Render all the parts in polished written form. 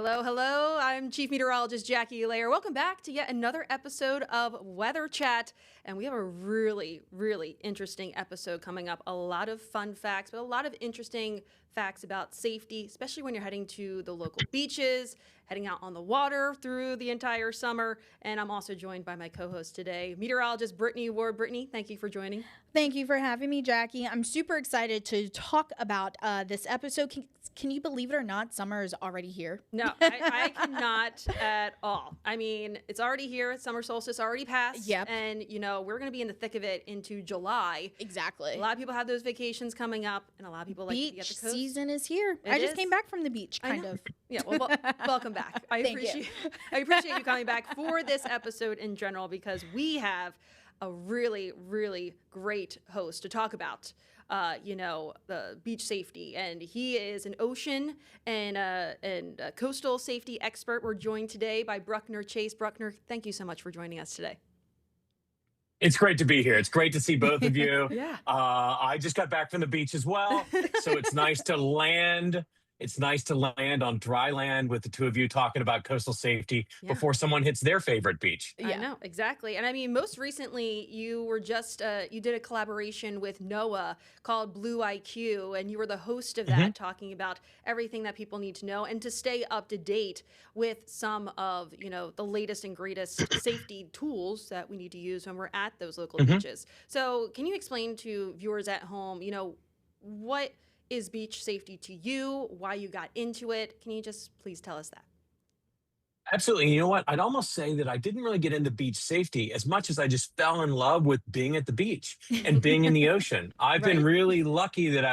Hello, hello. I'm Chief Meteorologist Jackie Layer. Welcome back to yet another episode of Weather Chat. And we have a really interesting episode coming up. A lot of fun facts, but a lot of interesting facts about safety, especially when you're heading to the local beaches, heading out on the water through the entire summer. And I'm also joined by my co-host today, meteorologist Brittany Ward. Brittany, thank you for joining. Thank you for having me, Jackie. I'm super excited to talk about this episode. Can you believe it or not, summer is already here? No, I cannot at all. I mean, it's already here. Summer solstice already passed. Yep. And, we're going to be in the thick of it into July. Exactly. A lot of people have those vacations coming up, and a lot of people like to be at the Beach coast. season is here. I just came back from the beach, kind of. Yeah, well, welcome back. I appreciate you coming back for this episode in general, because we have a really great host to talk about the beach safety, and he is an ocean and coastal safety expert. We're joined today by Bruckner Chase. Bruckner, thank you so much for joining us today. It's great to be here. It's great to see both of you. Yeah. I just got back from the beach as well, so it's nice to land. It's nice to land on dry land with the two of you talking about coastal safety before someone hits their favorite beach. Yeah. I know, exactly. And I mean, most recently, you were just, you did a collaboration with NOAA called Blue IQ, and you were the host of that, talking about everything that people need to know and to stay up to date with some of, the latest and greatest safety tools that we need to use when we're at those local beaches. So can you explain to viewers at home, what is beach safety to you, why you got into it? Can you just please tell us that? Absolutely. You know what? I'd almost say that I didn't really get into beach safety as much as I just fell in love with being at the beach and being in the ocean. I've been really lucky that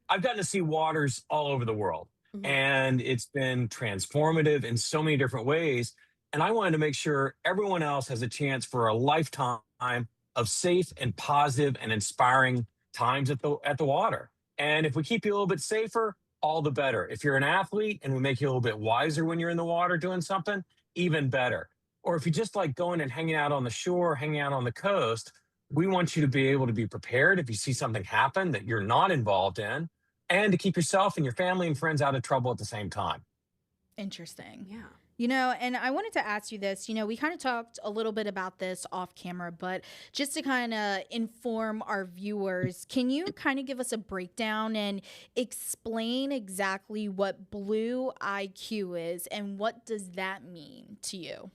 I've gotten to see waters all over the world, and it's been transformative in so many different ways. And I wanted to make sure everyone else has a chance for a lifetime of safe and positive and inspiring times at the water. And if we keep you a little bit safer, all the better. If you're an athlete and we make you a little bit wiser when you're in the water doing something, even better. Or if you just like going and hanging out on the shore, hanging out on the coast, we want you to be able to be prepared if you see something happen that you're not involved in, and to keep yourself and your family and friends out of trouble at the same time. Interesting. Yeah. And I wanted to ask you this. We kind of talked a little bit about this off camera, but just to kind of inform our viewers, can you kind of give us a breakdown and explain exactly what Blue IQ is and what does that mean to you?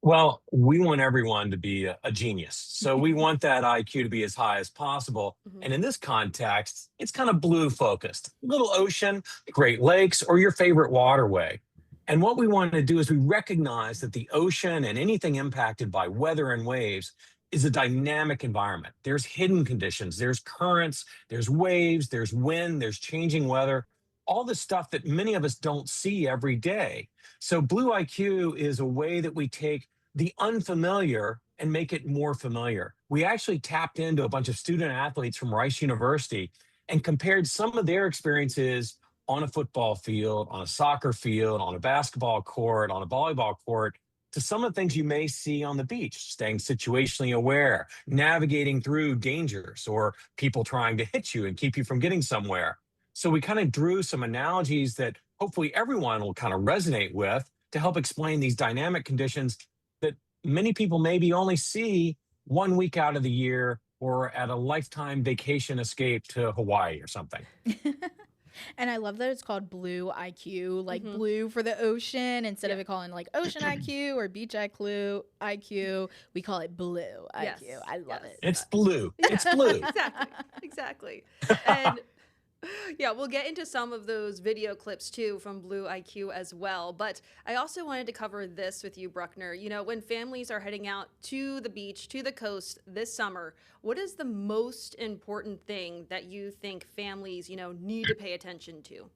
Well, we want everyone to be a genius. So we want that IQ to be as high as possible. And in this context, it's kind of blue focused. Little ocean, Great Lakes, or your favorite waterway. And what we want to do is we recognize that the ocean and anything impacted by weather and waves is a dynamic environment. There's hidden conditions, there's currents, there's waves, there's wind, there's changing weather, all the stuff that many of us don't see every day. So Blue IQ is a way that we take the unfamiliar and make it more familiar. We actually tapped into a bunch of student athletes from Rice University and compared some of their experiences on a football field, on a soccer field, on a basketball court, on a volleyball court, to some of the things you may see on the beach: staying situationally aware, navigating through dangers, or people trying to hit you and keep you from getting somewhere. So we kind of drew some analogies that hopefully everyone will kind of resonate with to help explain these dynamic conditions that many people maybe only see 1 week out of the year, or at a lifetime vacation escape to Hawaii or something. And I love that it's called Blue IQ, like blue for the ocean. Instead of it calling like Ocean IQ or Beach IQ, we call it Blue IQ. I love it. It's blue. It's blue. Exactly. And yeah, we'll get into some of those video clips too from Blue IQ as well. But I also wanted to cover this with you, Bruckner. When families are heading out to the beach, to the coast this summer, what is the most important thing that you think families, need to pay attention to?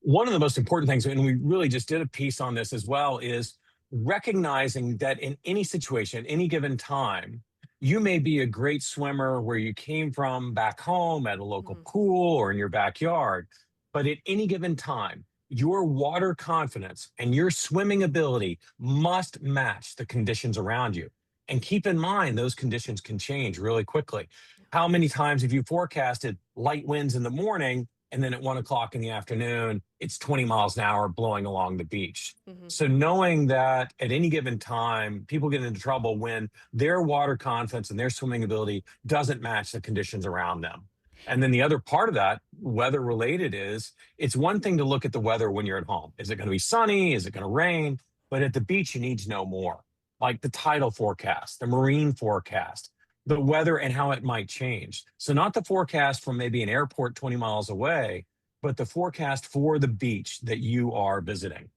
One of the most important things, and we really just did a piece on this as well, is recognizing that in any situation, any given time, you may be a great swimmer where you came from back home at a local pool or in your backyard, but at any given time, your water confidence and your swimming ability must match the conditions around you. And keep in mind, those conditions can change really quickly. How many times have you forecasted light winds in the morning and then at 1 o'clock in the afternoon, it's 20 miles an hour blowing along the beach. Hmm. So knowing that at any given time, people get into trouble when their water confidence and their swimming ability doesn't match the conditions around them. And then the other part of that, weather related, is it's one thing to look at the weather when you're at home. Is it going to be sunny? Is it going to rain? But at the beach, you need to know more, like the tidal forecast, the marine forecast, the weather and how it might change. So, not the forecast from maybe an airport 20 miles away, but the forecast for the beach that you are visiting.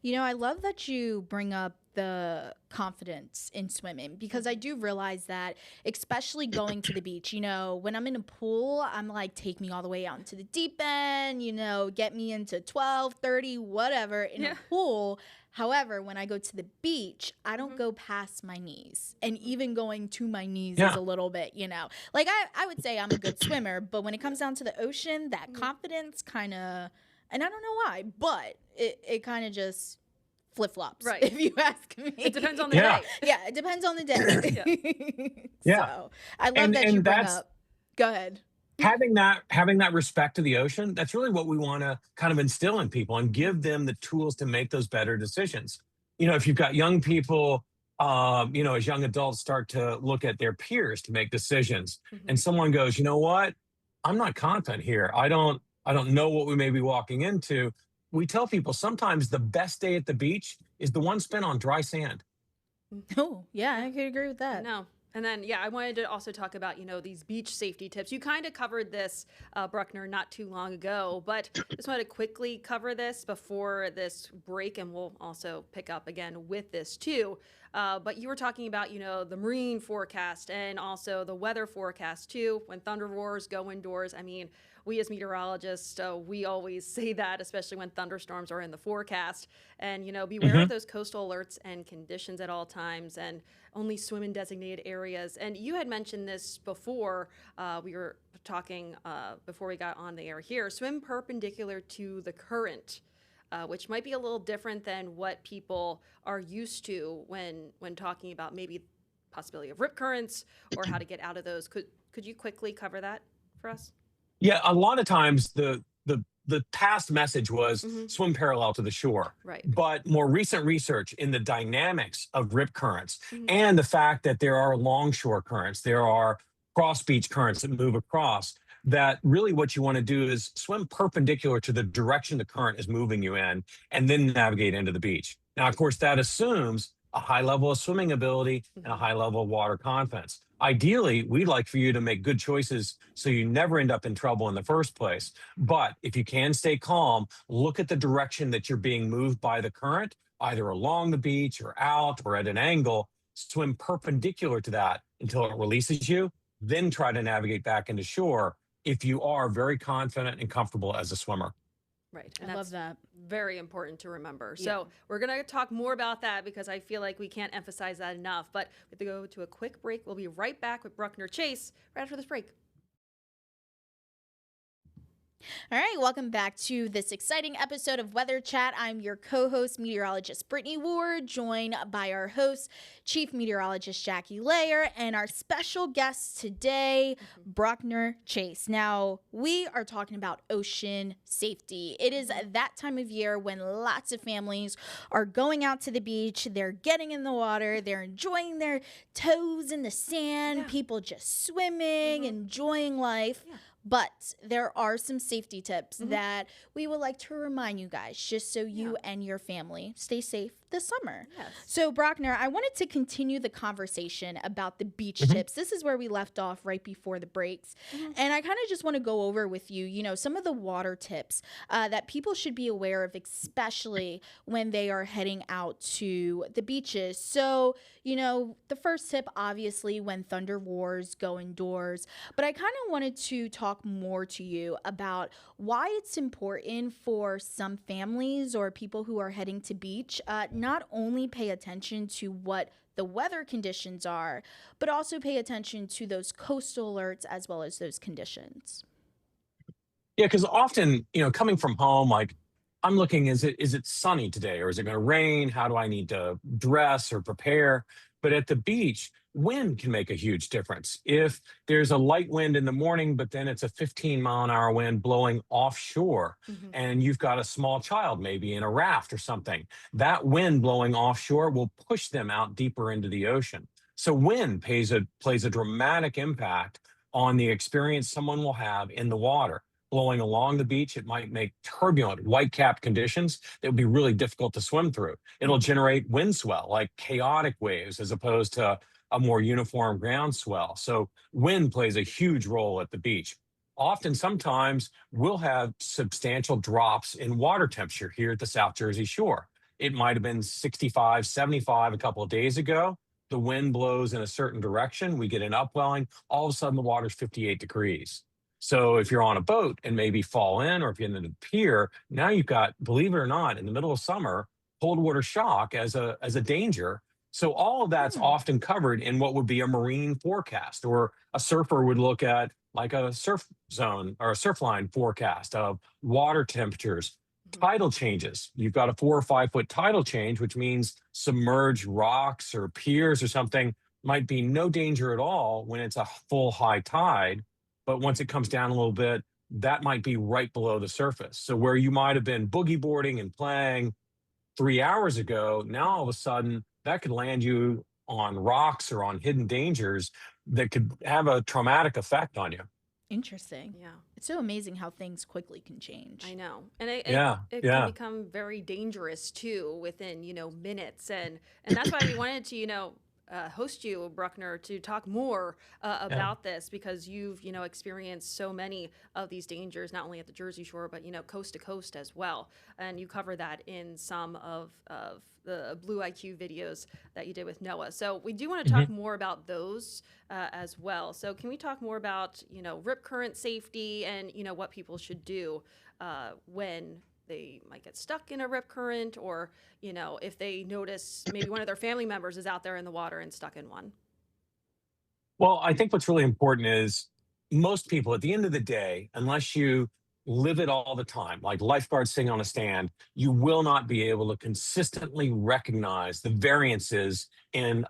I love that you bring up the confidence in swimming because I do realize that, especially going to the beach, when I'm in a pool, I'm like, take me all the way out into the deep end, get me into 12, 30, whatever in a Yeah. pool. However, when I go to the beach, I don't Hmm. go past my knees. And even going to my knees is Yeah. a little bit, like I would say I'm a good swimmer, but when it comes down to the ocean, that Hmm. confidence kind of, and I don't know why, but it kind of just flip flops, Right. if you ask me. It depends on the Yeah. day. Yeah, it depends on the Yeah. day. Yeah. So I love And that you and bring that's up. Go ahead. having that respect to the ocean. That's really what we want to kind of instill in people and give them the tools to make those better decisions. If you've got young people, as young adults start to look at their peers to make decisions, Hmm. and someone goes, you know what, I'm not confident here. I don't know what we may be walking into. We tell people sometimes the best day at the beach is the one spent on dry sand. Oh, yeah, Yeah. I could agree with I that. know. And then, yeah, I wanted to also talk about, these beach safety tips. You kind of covered this, Bruckner, not too long ago, but just wanted to quickly cover this before this break, and we'll also pick up again with this too. But you were talking about, the marine forecast and also the weather forecast too. When thunder roars, go indoors. I mean, we as meteorologists, we always say that, especially when thunderstorms are in the forecast. And, beware of Hmm. those coastal alerts and conditions at all times. And only swim in designated areas. And you had mentioned this before. We were talking before we got on the air here. Swim perpendicular to the current, which might be a little different than what people are used to when talking about maybe possibility of rip currents or how to get out of those. Could you quickly cover that for us? Yeah, a lot of times the past message was Hmm. swim parallel to the shore. Right. But more recent research in the dynamics of rip currents Hmm. and the fact that there are longshore currents, there are cross beach currents that move across, that really what you want to do is swim perpendicular to the direction the current is moving you in and then navigate into the beach. Now, of course, that assumes a high level of swimming ability and a Hmm. high level of water confidence. Ideally, we'd like for you to make good choices so you never end up in trouble in the first place. But if you can stay calm, look at the direction that you're being moved by the current, either along the beach or out or at an angle. Swim perpendicular to that until it releases you, then try to navigate back into shore if you are very confident and comfortable as a swimmer. Right. I And love that's that. very important to remember. Yeah. So we're going to talk more about that because I feel like we can't emphasize that enough. But we have to go to a quick break. We'll be right back with Bruckner Chase right after this break. All right, welcome back to this exciting episode of Weather Chat. I'm your co-host, meteorologist Brittany Ward, joined by our host, Chief Meteorologist Jackie Layer, and our special guest today, Bruckner Chase. Now, we are talking about ocean safety. It is that time of year when lots of families are going out to the beach, they're getting in the water, they're enjoying their toes in the sand, Yeah. people just swimming, enjoying life. Yeah. But there are some safety tips Mhm. that we would like to remind you guys just so you and your family stay safe this summer. Yes. So, Brockner, I wanted to continue the conversation about the beach tips. This is where we left off right before the breaks. And I kind of just want to go over with you, some of the water tips that people should be aware of, especially when they are heading out to the beaches. So, the first tip, obviously, when thunder roars, go indoors. But I kind of wanted to talk more to you about why it's important for some families or people who are heading to beach not only pay attention to what the weather conditions are, but also pay attention to those coastal alerts as well as those conditions. Yeah, because often, coming from home, like I'm looking, is it sunny today or is it going to rain? How do I need to dress or prepare? But at the beach, Wind can make a huge difference. If there's a light wind in the morning, but then it's a 15-mile-an-hour wind blowing offshore, Hmm. and you've got a small child maybe in a raft or something, that wind blowing offshore will push them out deeper into the ocean. So wind plays a dramatic impact on the experience someone will have in the water. Blowing along the beach, it might make turbulent, white-capped conditions that would be really difficult to swim through. It'll Hmm. generate wind swell, like chaotic waves, as opposed to a more uniform ground swell. So wind plays a huge role at the beach. Often, sometimes we'll have substantial drops in water temperature here at the South Jersey shore. It might have been 65, 75 a couple of days ago. The wind blows in a certain direction. We get an upwelling. All of a sudden, the water's 58 degrees. So if you're on a boat and maybe fall in, or if you're in the pier, now you've got, believe it or not, in the middle of summer, cold water shock as a danger. So all of that's Hmm. often covered in what would be a marine forecast, or a surfer would look at like a surf zone or a surf line forecast of water temperatures, Hmm. tidal changes. You've got a 4 or 5 foot tidal change, which means submerged rocks or piers or something might be no danger at all when it's a full high tide. But once it comes down a little bit, that might be right below the surface. So where you might have been boogie boarding and playing 3 hours ago, now all of a sudden that could land you on rocks or on hidden dangers that could have a traumatic effect on you. Interesting. Yeah. It's so amazing how things quickly can I change. know. And it Yeah, it can yeah, become very dangerous too within, minutes. And that's why we wanted to, host you, Bruckner, to talk more yeah. about this because you've, experienced so many of these dangers, not only at the Jersey Shore, but, coast to coast as well. And you cover that in some of the Blue IQ videos that you did with Noah. So we do want to talk Mhm. more about those as well. So can we talk more about, rip current safety and, what people should do when they might get stuck in a rip current, or if they notice maybe one of their family members is out there in the water and stuck in one. Well, I think what's really important is most people, at the end of the day, unless you live it all the time, like lifeguards sitting on a stand, you will not be able to consistently recognize the variances in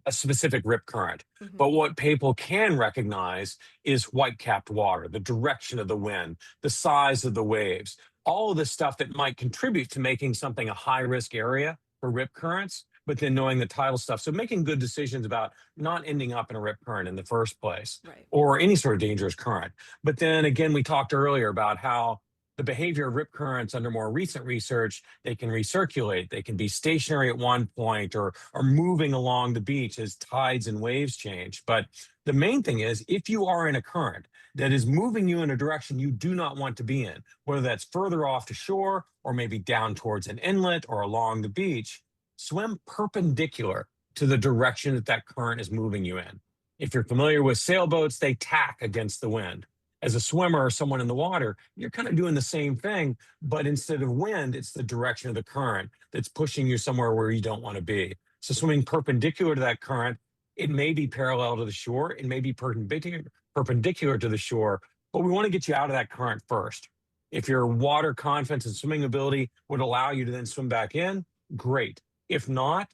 a specific rip current. Hmm. But what people can recognize is white capped water, the direction of the wind, the size of the waves, all of the stuff that might contribute to making something a high risk area for rip currents, but then knowing the tidal stuff. So making good decisions about not ending up in a rip current in the first place, Right. or any sort of dangerous current. But then again, we talked earlier about how the behavior of rip currents under more recent research, they can recirculate, they can be stationary at one point, or moving along the beach as tides and waves change. But the main thing is, if you are in a current that is moving you in a direction you do not want to be in, whether that's further off to shore or maybe down towards an inlet or along the beach, swim perpendicular to the direction that that current is moving you in. If you're familiar with sailboats, they tack against the wind. As a swimmer or someone in the water, you're kind of doing the same thing, but instead of wind, it's the direction of the current that's pushing you somewhere where you don't want to be. So swimming perpendicular to that current, it may be parallel to the shore, it may be perpendicular to the shore, but we want to get you out of that current first. If your water confidence and swimming ability would allow you to then swim back in, great. If not,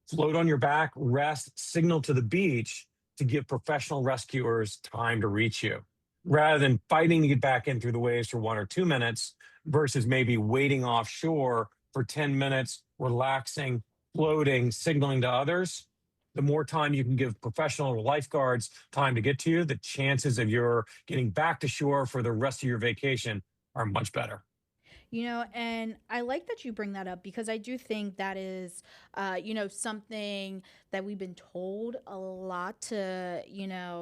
float on your back, rest, signal to the beach to give professional rescuers time to reach you, rather than fighting to get back in through the waves for 1 or 2 minutes versus maybe waiting offshore for 10 minutes, relaxing, floating, signaling to others. The more time you can give professional lifeguards time to get to you, the chances of your getting back to shore for the rest of your vacation are much better. And I like that you bring that up because I do think that is, something that we've been told a lot to,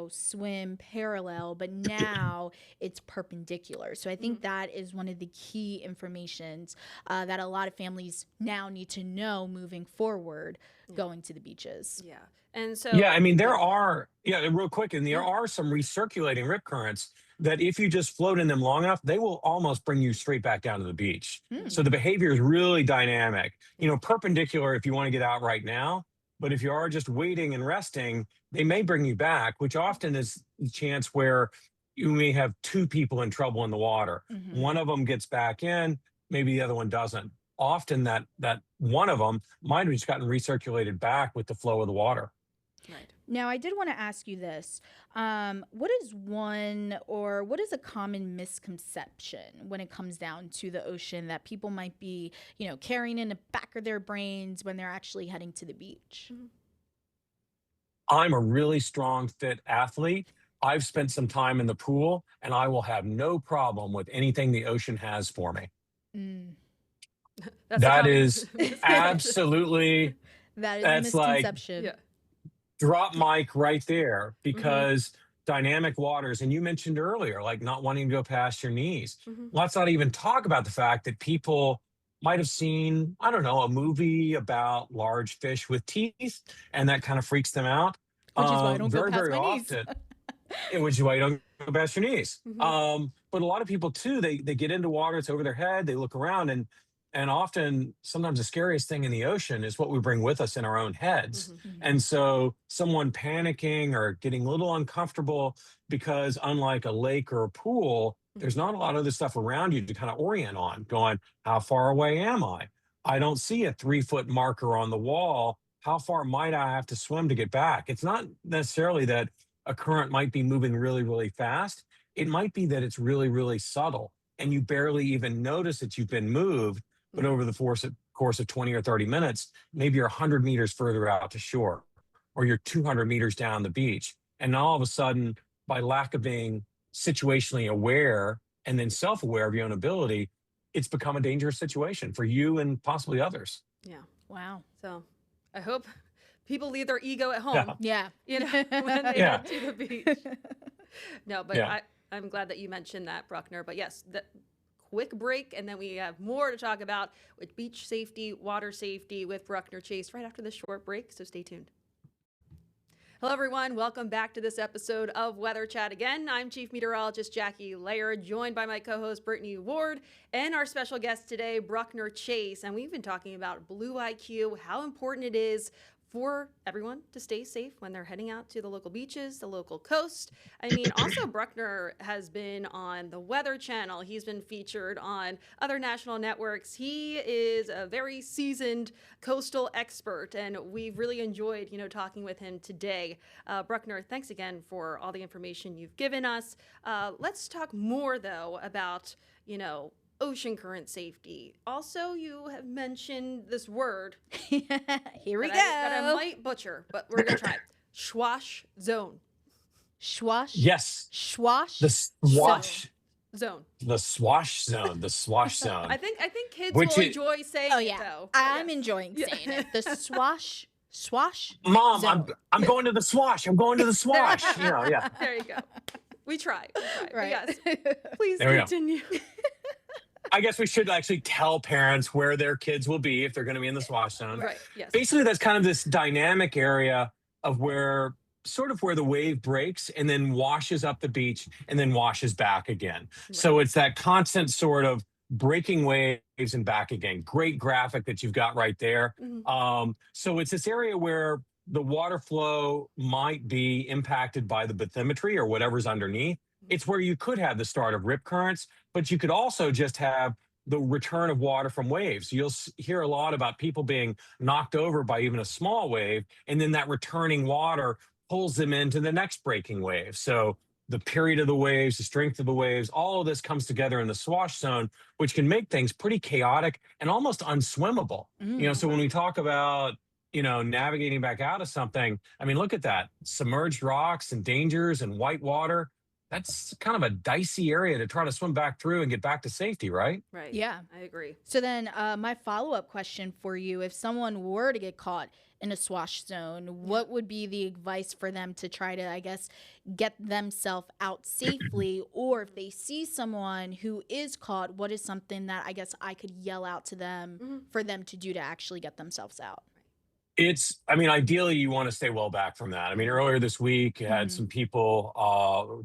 swim parallel, but now it's perpendicular. So I Hmm. think that is one of the key informations that a lot of families now need to know moving forward Yeah. going to the beaches. Yeah. And Yeah, so, I mean, yeah. real quick, and there Yeah. are some recirculating rip currents that if you just float in them long enough, they will almost bring you straight back down to the beach. Hmm. So Hmm. the behavior is really dynamic. Yeah. Perpendicular if you want to get out right now, but if you are just waiting and resting, they may bring you back, which often is the chance where you may have two people in trouble in the water. Hmm. One of them gets back in, maybe the other one doesn't. Often that one of them might have just gotten recirculated back with the flow of the water. Right. Now, I did want to ask you this. What is what is a common misconception when it comes down to the ocean that people might be, carrying in the back of their brains when they're actually heading to the beach? Mhm. I'm a really strong, fit athlete. I've spent some time in the pool, and I will have no problem with anything the ocean has for me. Mm. That's a That common is misconception. absolutely, That is a that's like misconception. Yeah. drop mic right there Hmm. because dynamic waters, and you mentioned earlier, like not wanting to go past your knees. Hmm. Let's not even talk about the fact that people might have seen, I don't know, a movie about large fish with teeth, and that kind of freaks them out. Which is why I don't go Very, past very my knees. often, which is why you don't go past your knees. Hmm. But a lot of people too, they get into water, it's over their head, they look around, and often sometimes the scariest thing in the ocean is what we bring with us in our own heads. Hmm. Mhm. And so someone panicking or getting a little uncomfortable because unlike a lake or a pool, there's not a lot of other stuff around you to kind of orient on, going, how far away am I? I don't see a 3 foot marker on the wall. How far might I have to swim to get back? It's not necessarily that a current might be moving really, really fast. It might be that it's really, really subtle and you barely even notice that you've been moved. But Hmm. over the course of 20 or 30 minutes, maybe you're 100 meters further out to shore, or you're 200 meters down the beach. And all of a sudden, by lack of being situationally aware and then self aware of your own ability, it's become a dangerous situation for you and possibly others. Yeah. Wow. So I hope people leave their ego at Yeah. home, Yeah. when they Yeah. head to the beach. No, but Yeah. I'm glad that you mentioned that, Bruckner. But yes, the quick break, and then we have more to talk about with beach safety, water safety with Bruckner Chase right after this short break. So stay tuned. Hello, everyone. Welcome back to this episode of Weather Chat again. I'm Chief Meteorologist Jackie Laird, joined by my co-host Brittany Ward and our special guest today, Bruckner Chase. And we've been talking about Blue IQ, how important it is for everyone to stay safe when they're heading out to the local beaches, the local coast. I mean, also Bruckner has been on the Weather Channel. He's been featured on other national networks. He is a very seasoned coastal expert, and we've really enjoyed, talking with him today. Bruckner, thanks again for all the information you've given us. Let's talk more, though, about, ocean current safety. Also, you have mentioned this word Here we that I go. might butcher, but we're going to try it. Schwash zone. Schwash. Yes. Schwash. The swash, Zone. the swash zone, the swash zone, I think kids which will it, enjoy saying Oh it, yeah. though. I'm Yes. enjoying Yeah. saying it. The swash Mom, I'm zone. I'm going to the swash. I'm going to the swash. Yeah. There you go. We try. But Right. yes, please There we go. continue. I guess we should actually tell parents where their kids will be if they're going to be in the swash zone. Right. Yes. Basically, that's kind of this dynamic area of where the wave breaks and then washes up the beach and then washes back again. Right. So it's that constant sort of breaking waves and back again. Great graphic that you've got right there. Mhm. So it's this area where the water flow might be impacted by the bathymetry or whatever's underneath. It's where you could have the start of rip currents, but you could also just have the return of water from waves. You'll hear a lot about people being knocked over by even a small wave, and then that returning water pulls them into the next breaking wave. So the period of the waves, the strength of the waves, all of this comes together in the swash zone, which can make things pretty chaotic and almost unswimmable. Mm. So when we talk about, navigating back out of something, I mean, look at that. Submerged rocks and dangers and white water. That's kind of a dicey area to try to swim back through and get back to safety, right? Right. Yeah. I agree. So then, my follow-up question for you: if someone were to get caught in a swash zone, what would be the advice for them to try to, I guess, get themselves out safely? Or if they see someone who is caught, what is something that I guess I could yell out to them for them to do to actually get themselves out? Ideally, you want to stay well back from that. I mean, earlier this week, you had some people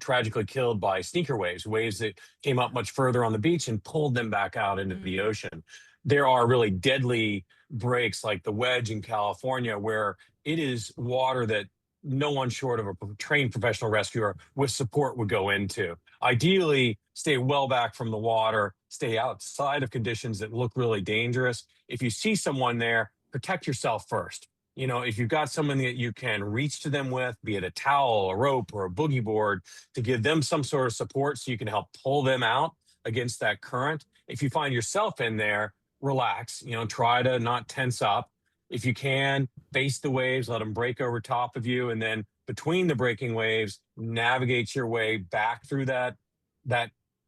tragically killed by sneaker waves that came up much further on the beach and pulled them back out into the ocean. There are really deadly breaks like the Wedge in California, where it is water that no one short of a trained professional rescuer with support would go into. Ideally, stay well back from the water, stay outside of conditions that look really dangerous. If you see someone there, protect yourself first. If you've got someone that you can reach to them with, be it a towel, a rope, or a boogie board, to give them some sort of support so you can help pull them out against that current. If you find yourself in there, relax, try to not tense up. If you can, face the waves, let them break over top of you, and then between the breaking waves, navigate your way back through that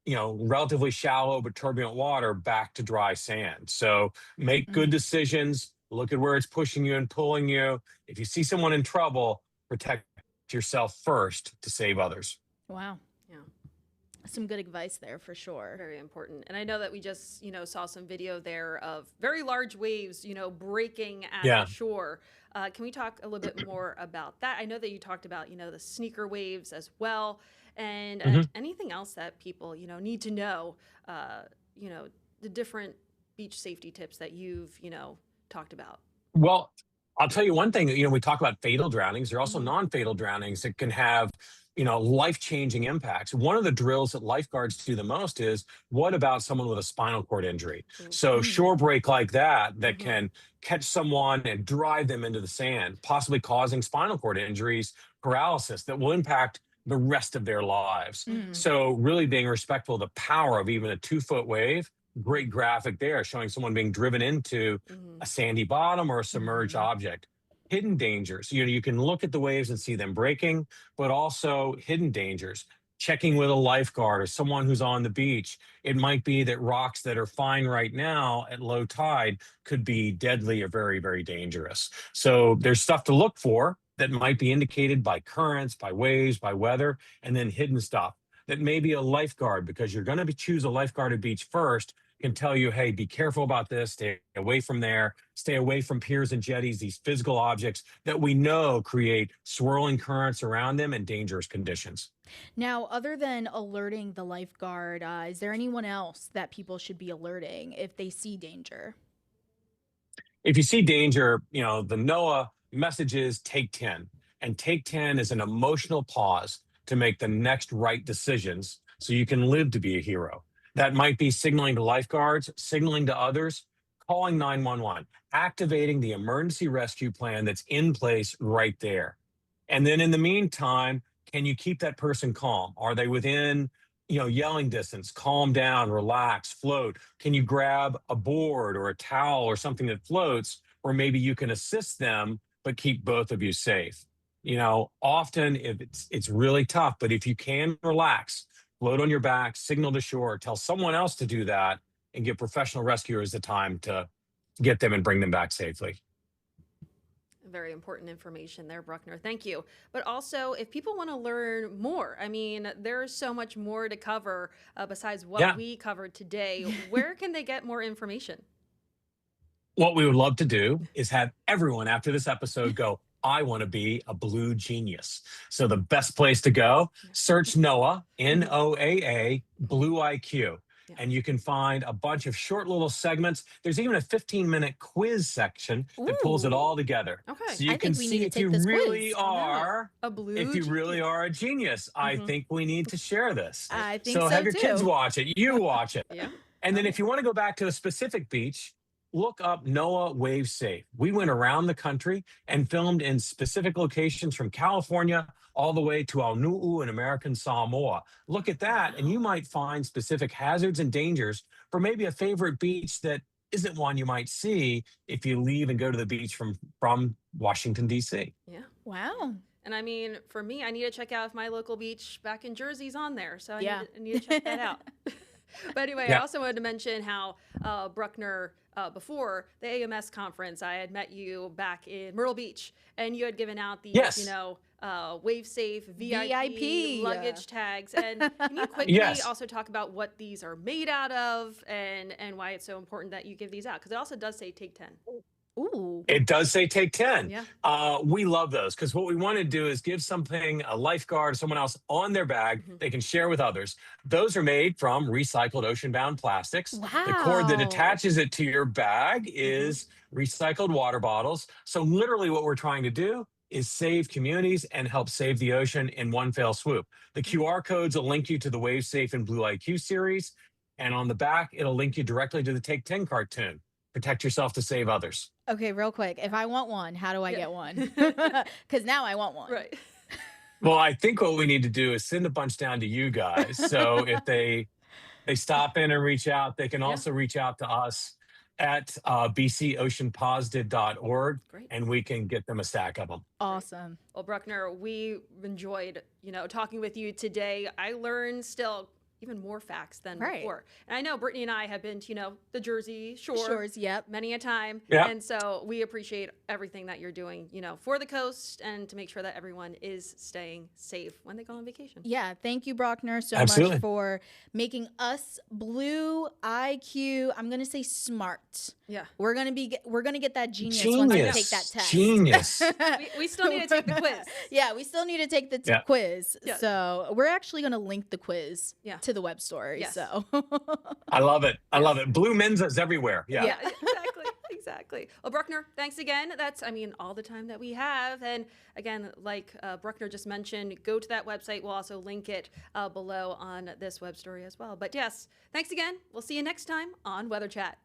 relatively shallow but turbulent water back to dry sand. So make good decisions, look at where it's pushing you and pulling you. If you see someone in trouble, protect yourself first to save others. Wow. Yeah. Some good advice there for sure. Very important. And I know that we just, saw some video there of very large waves, breaking at Yeah. the shore. Can we talk a little bit more about that? I know that you talked about, the sneaker waves as well. And anything else that people, need to know, the different beach safety tips that you've, talked about. Well, I'll tell you one thing, we talk about fatal drownings. There are also Mhm. non-fatal drownings that can have, life-changing impacts. One of the drills that lifeguards do the most is, what about someone with a spinal cord injury? Mm. So shore break like that Mhm. can catch someone and drive them into the sand, possibly causing spinal cord injuries, paralysis that will impact the rest of their lives. Mhm. So really being respectful of the power of even a 2-foot wave. Great graphic there showing someone being driven into Mhm. a sandy bottom or a submerged Mhm. object. Hidden dangers. You can look at the waves and see them breaking, but also hidden dangers. Checking with a lifeguard or someone who's on the beach. It might be that rocks that are fine right now at low tide could be deadly or very, very dangerous. So there's stuff to look for that might be indicated by currents, by waves, by weather, and then hidden stuff that maybe a lifeguard, because you're going to choose a lifeguarded beach first, can tell you, hey, be careful about this, stay away from there, stay away from piers and jetties, these physical objects that we know create swirling currents around them and dangerous conditions. Now, other than alerting the lifeguard, is there anyone else that people should be alerting if they see danger? If you see danger, the NOAA message is take 10. And take 10 is an emotional pause to make the next right decisions so you can live to be a hero. That might be signaling to lifeguards, signaling to others, calling 911, activating the emergency rescue plan that's in place right there. And then in the meantime, can you keep that person calm? Are they within, yelling distance? Calm down, relax, float. Can you grab a board or a towel or something that floats, or maybe you can assist them but keep both of you safe? Often if it's really tough, but if you can relax, float on your back, signal to shore, tell someone else to do that, and give professional rescuers the time to get them and bring them back safely. Very important information there, Bruckner. Thank you. But also, if people want to learn more, I mean, there's so much more to cover besides what Yeah. we covered today. Where can they get more information? What we would love to do is have everyone after this episode go, I want to be a blue genius. So the best place to go, Yeah. search NOAA, Mhm. NOAA, Blue IQ. Yeah. And you can find a bunch of short little segments. There's even a 15-minute quiz section that pulls it Ooh, all together. Okay. So you I can think we need see to if take you this really quiz. I know. are, A blue if you really genius. are a genius. I Mhm. think we need to share this. I think So so have your kids too. watch it, you watch it. Yeah. And then Okay. if you want to go back to a specific beach, look up NOAA Wave Safe. We went around the country and filmed in specific locations from California all the way to Aonuu in American Samoa. Look at that, and you Wow. might find specific hazards and dangers for maybe a favorite beach that isn't one you might see if you leave and go to the beach from Washington, D.C. Yeah. Wow. And I mean, for me, I need to check out if my local beach back in Jersey's on there. So Yeah. I need to check that out. But anyway, I Yeah. also wanted to mention how Bruckner, before the AMS conference, I had met you back in Myrtle Beach, and you had given out these, Yes. Wave Safe VIP VIP. luggage tags. And can you quickly Yes. also talk about what these are made out of and why it's so important that you give these out? Because it also does say take 10. Ooh. It does say take 10. Yeah. We love those because what we want to do is give something, a lifeguard or someone else on their bag Mhm. they can share with others. Those are made from recycled ocean-bound plastics. The cord that Wow. attaches it to your bag Mhm. is recycled water bottles. So literally what we're trying to do is save communities and help save the ocean in one fell swoop. The QR codes will link you to the Wave Safe and Blue IQ series. And on the back, it'll link you directly to the Take 10 cartoon. protect yourself to save others. Okay, real quick. If I want one, how do I get one? Because now I want one. Right. Well, I think what we need to do is send a bunch down to you guys. So if they stop in and reach out, they can Yeah. also reach out to us at bcoceanpositive.org, Great. and we can get them a stack of them. Awesome. Well, Bruckner, we enjoyed, talking with you today. I learned still even more facts than before. And I know Brittany and I have been to, the Jersey Shores, yep. many a time. Yep. And so we appreciate everything that you're doing, for the coast and to make sure that everyone is staying safe when they go on vacation. Yeah, thank you, Bruckner, so Absolutely. much for making us Blue IQ. I'm gonna say smart. Yeah. We're gonna get that genius once we take that test. Genius. We still need to take the quiz. Yeah, we still need to take the quiz. Yeah. So we're actually gonna link the quiz to the web story. Yes. So I love it. I love it. Blue Mensa's everywhere. Yeah. Exactly. Well, Bruckner, thanks again. That's, all the time that we have. And again, like Bruckner just mentioned, go to that website. We'll also link it below on this web story as well. But yes, thanks again. We'll see you next time on Weather Chat.